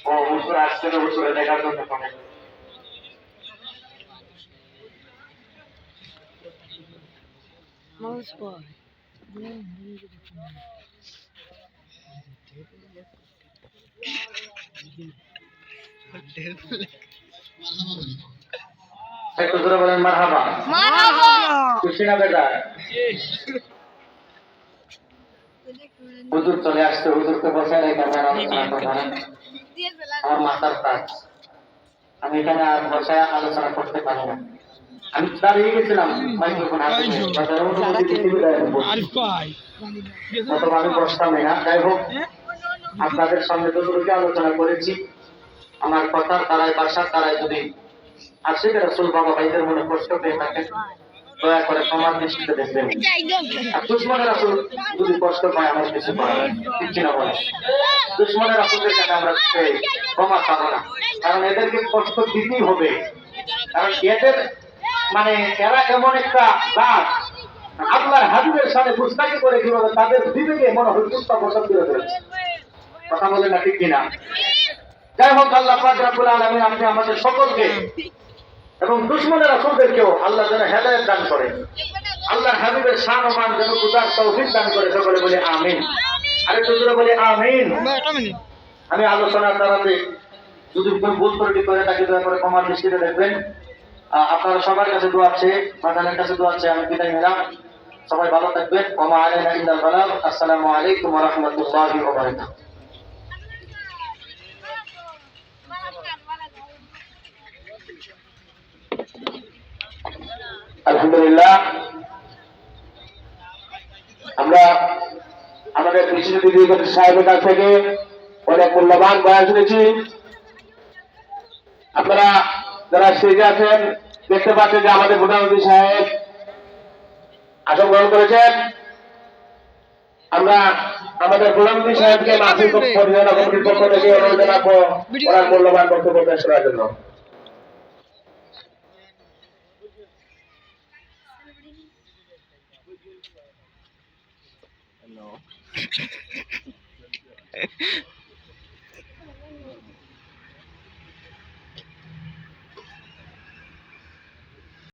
ও হুজুর আসছে না, হুজুরে দেখার জন্য পাবে। Mouse boy. একটু জোরে বলেন মারহাবা। Marhaba. খুশি না বেজার? হুজুর চলে আসছে, হুজুরকে বসায় রেখে আমার আলোচনা করবেন। আমার মাথার কাজ, আমি এখানে আর বসায় আলোচনা করতে পারি না। আমি দাঁড়িয়ে গেছিলাম মাইক্রোফোন হাতে নিয়ে, বাজারে অনুমতি দিতে বিদায় অথবা আমি বসতাম না। যাই হোক, আপনাদের সামনে যতটুকু আলোচনা করেছি, আমার কথার তারাই বাসার তারাই যদি আশিক রাসূল বাবা ভাইদের মনে কষ্ট পেয়ে থাকেন, দয়া করে ক্ষমার দৃষ্টিতে দেখবেন। আর দুশ্মনের রাসূল যদি কষ্ট পায়, আমার কিছু করার নেই। ঠিক কিনা বলে? দুশ্মনের রাসূলের কাছে আমরা ক্ষমা চাবো না, কারণ এদেরকে কষ্ট দিতেই হবে। কারণ এদের মানে এরা এমন একটা দাস, আল্লাহর হাবিবের সাথে গুস্তাখি করে কিভাবে তাদের বিবেকে মনে হয় কুত্তা পছন্দ করে ফেলেছে। কথা বলে না ঠিক কিনা? যাই হোক, আল্লাহ পাক রব্বুল আলামিন আপনি আমাদের সকলকে এবং দুশমনের রাসূলদেরকেও আল্লাহ যেন হেদায়েত দান করেন, আল্লাহর হাবিবের শান ও মান যেন বুঝার তৌফিক দান করে। সকলে বলি আমিন। আরেকটু জোরে বলি আমিন। আমি আলোচনার দ্বারাতে যদি কোনো ভুল ত্রুটি করে থাকি, দয়া করে ক্ষমার দৃষ্টিতে দেখবেন। আপনারা সবার কাছে দোয়া আছে, মাদানের কাছে দোয়া আছে। আমি বিদায় নিলাম, সবাই ভালো থাকবেন। ওমা আলাইনা ইল্লাল বালাগ। আসসালামু আলাইকুম ওয়া রাহমাতুল্লাহি ওয়া বারাকাতুহু। আলহামদুলিল্লাহ, আমরা আমাদের কৃষি দিদি সাহেবের কাছ থেকে অনেক মূল্যবান বয়ান শুনেছি। আপনারা যারা স্টেজে আছেন দেখতে পাচ্ছেন যে আমাদের প্রধানমন্ত্রী সাহেব আসন গ্রহণ করেছেন। আমরা আমাদের প্রধানমন্ত্রী সাহেবকে মাহফিল পরিচালনা কমিটির পক্ষ থেকে অনুরোধ জানাবো ওনার মূল্যবান বক্তব্য পেশ করার জন্য। Hello.